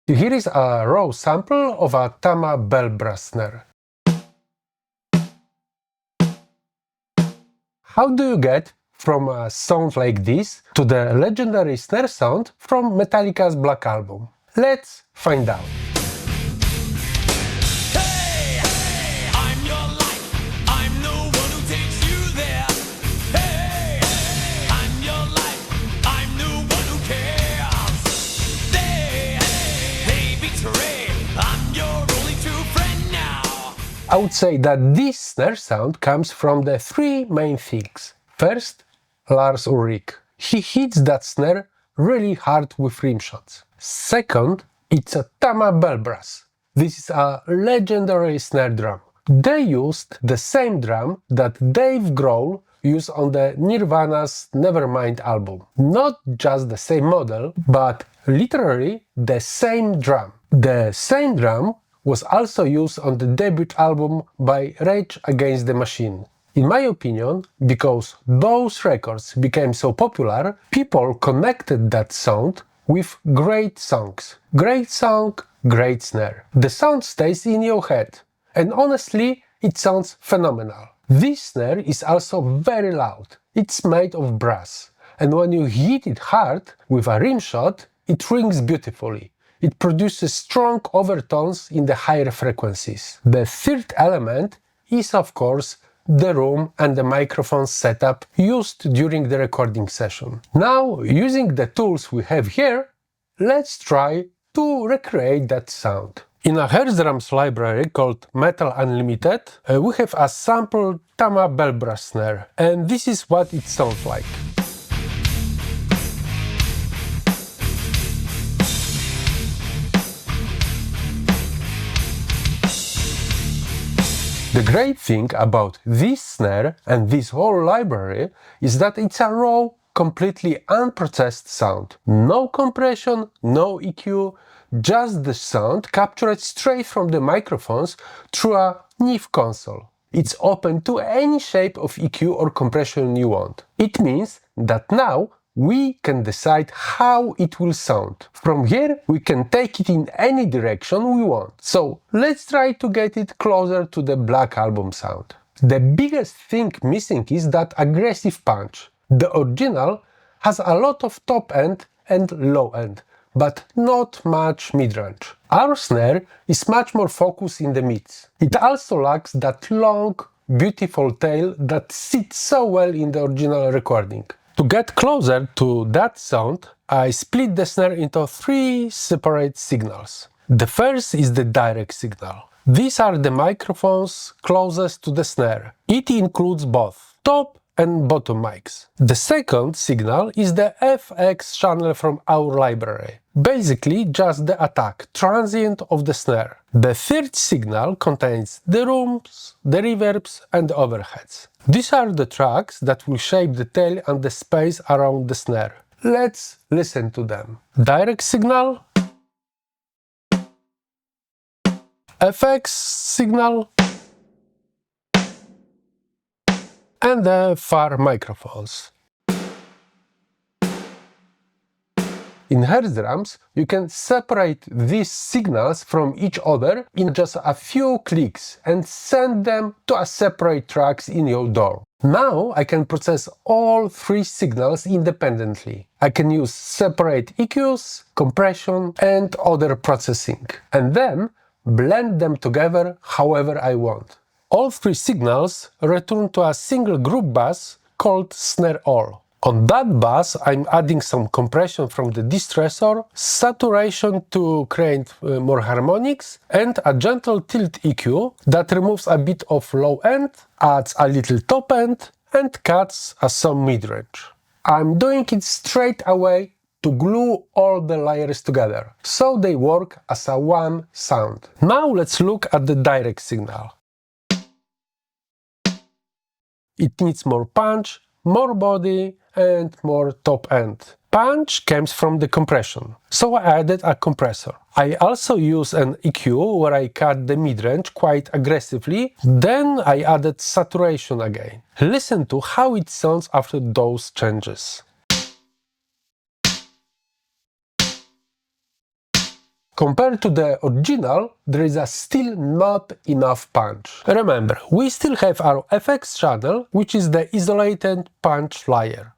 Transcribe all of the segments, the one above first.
Here is a raw sample of a Tama Bell Brass snare. How do you get from a sound like this to the legendary snare sound from Metallica's Black Album? Let's find out. I would say that this snare sound comes from the three main things. First, Lars Ulrich. He hits that snare really hard with rim shots. Second, it's a Tama Bell Brass. This is a legendary snare drum. They used the same drum that Dave Grohl used on the Nirvana's Nevermind album. Not just the same model, but literally the same drum. The same drum was also used on the debut album by Rage Against the Machine. In my opinion, because those records became so popular, people connected that sound with great songs. Great song, great snare. The sound stays in your head, and honestly, it sounds phenomenal. This snare is also very loud. It's made of brass, and when you hit it hard with a rim shot, it rings beautifully. It produces strong overtones in the higher frequencies. The third element is, of course, the room and the microphone setup used during the recording session. Now, using the tools we have here, let's try to recreate that sound. In a Hertz Drums library called Metal Unlimited, we have a sample Tama Bell Brass snare, and this is what it sounds like. The great thing about this snare and this whole library is that it's a raw, completely unprocessed sound. No compression, no EQ, just the sound captured straight from the microphones through a NIF console. It's open to any shape of EQ or compression you want. It means that now we can decide how it will sound. From here, we can take it in any direction we want. So let's try to get it closer to the Black Album sound. The biggest thing missing is that aggressive punch. The original has a lot of top end and low end, but not much mid-range. Our snare is much more focused in the mids. It also lacks that long, beautiful tail that sits so well in the original recording. To get closer to that sound, I split the snare into three separate signals. The first is the direct signal. These are the microphones closest to the snare. It includes both top and bottom mics. The second signal is the FX channel from our library. Basically just the attack, transient of the snare. The third signal contains the rooms, the reverbs and the overheads. These are the tracks that will shape the tail and the space around the snare. Let's listen to them. Direct signal, FX signal, and the far microphones. In Hertz Drums, you can separate these signals from each other in just a few clicks and send them to a separate tracks in your DAW. Now I can process all three signals independently. I can use separate EQs, compression and other processing, and then blend them together however I want. All three signals return to a single group bus called Snare All. On that bus, I'm adding some compression from the distressor, saturation to create more harmonics, and a gentle tilt EQ that removes a bit of low end, adds a little top end, and cuts some mid-range. I'm doing it straight away to glue all the layers together, so they work as a one sound. Now let's look at the direct signal. It needs more punch, more body, and more top end. Punch comes from the compression, so I added a compressor. I also use an EQ where I cut the mid-range quite aggressively, then I added saturation again. Listen to how it sounds after those changes. Compared to the original, there is still not enough punch. Remember, we still have our FX channel, which is the isolated punch layer.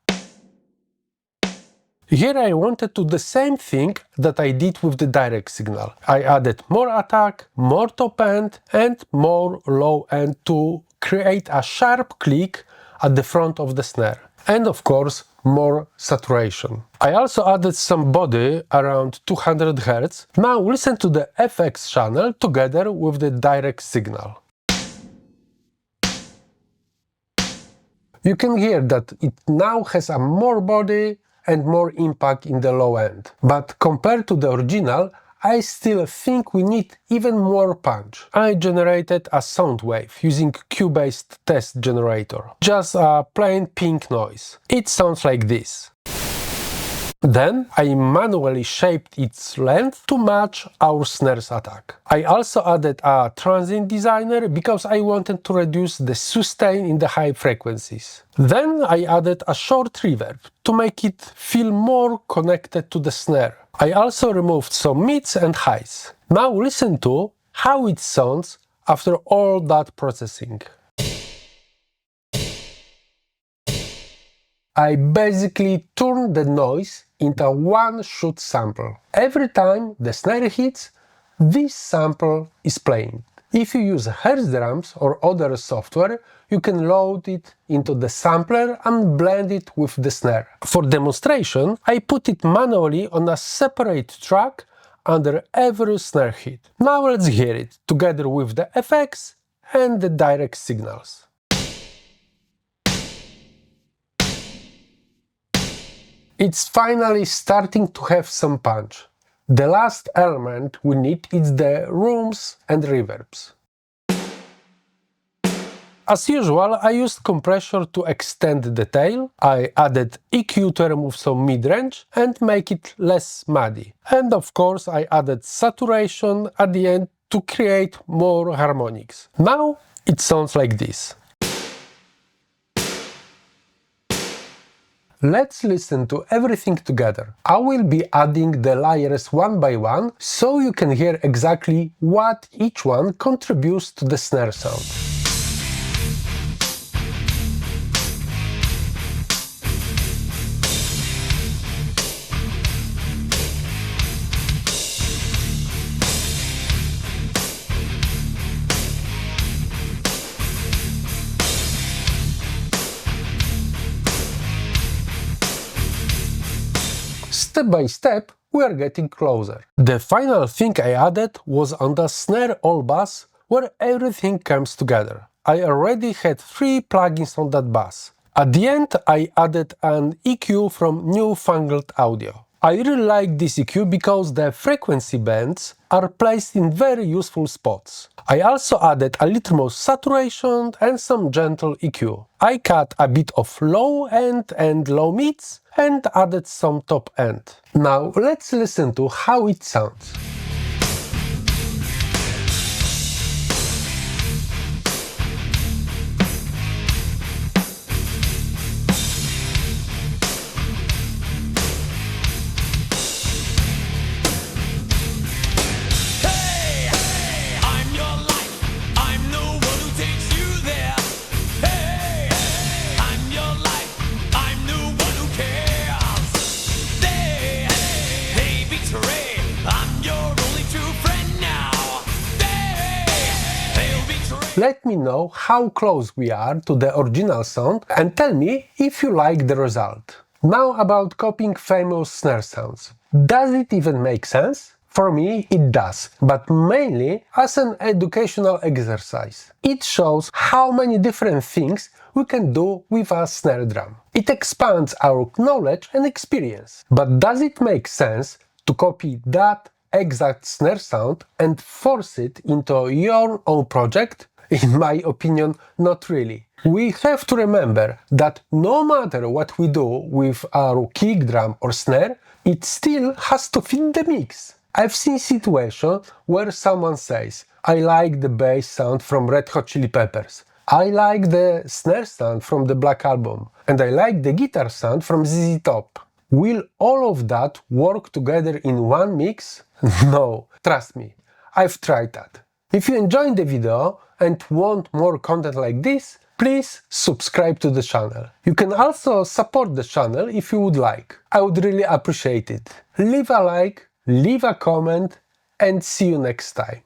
Here I wanted to do the same thing that I did with the direct signal. I added more attack, more top end and more low end to create a sharp click at the front of the snare. And of course, more saturation. I also added some body around 200 Hz. Now listen to the FX channel together with the direct signal. You can hear that it now has a more body and more impact in the low end. But compared to the original, I still think we need even more punch. I generated a sound wave using Q-based test generator. Just a plain pink noise. It sounds like this. Then I manually shaped its length to match our snare's attack. I also added a transient designer because I wanted to reduce the sustain in the high frequencies. Then I added a short reverb to make it feel more connected to the snare. I also removed some mids and highs. Now listen to how it sounds after all that processing. I basically turned the noise into a one-shot sample. Every time the snare hits, this sample is playing. If you use Hertz Drums or other software, you can load it into the sampler and blend it with the snare. For demonstration, I put it manually on a separate track under every snare hit. Now let's hear it, together with the effects and the direct signals. It's finally starting to have some punch. The last element we need is the rooms and reverbs. As usual, I used compressor to extend the tail. I added EQ to remove some mid-range and make it less muddy. And of course, I added saturation at the end to create more harmonics. Now it sounds like this. Let's listen to everything together. I will be adding the layers one by one, so you can hear exactly what each one contributes to the snare sound. Step by step, we are getting closer. The final thing I added was on the snare all bass, where everything comes together. I already had 3 plugins on that bass. At the end, I added an EQ from Newfangled Audio. I really like this EQ because the frequency bands are placed in very useful spots. I also added a little more saturation and some gentle EQ. I cut a bit of low end and low mids and added some top end. Now let's listen to how it sounds. Let me know how close we are to the original sound and tell me if you like the result. Now about copying famous snare sounds. Does it even make sense? For me, it does, but mainly as an educational exercise. It shows how many different things we can do with a snare drum. It expands our knowledge and experience. But does it make sense to copy that exact snare sound and force it into your own project? In my opinion, not really. We have to remember that no matter what we do with our kick drum or snare, it still has to fit the mix. I've seen situations where someone says, I like the bass sound from Red Hot Chili Peppers, I like the snare sound from the Black Album, and I like the guitar sound from ZZ Top. Will all of that work together in one mix? No, trust me, I've tried that. If you enjoyed the video and want more content like this, please subscribe to the channel. You can also support the channel if you would like. I would really appreciate it. Leave a like, leave a comment, and see you next time.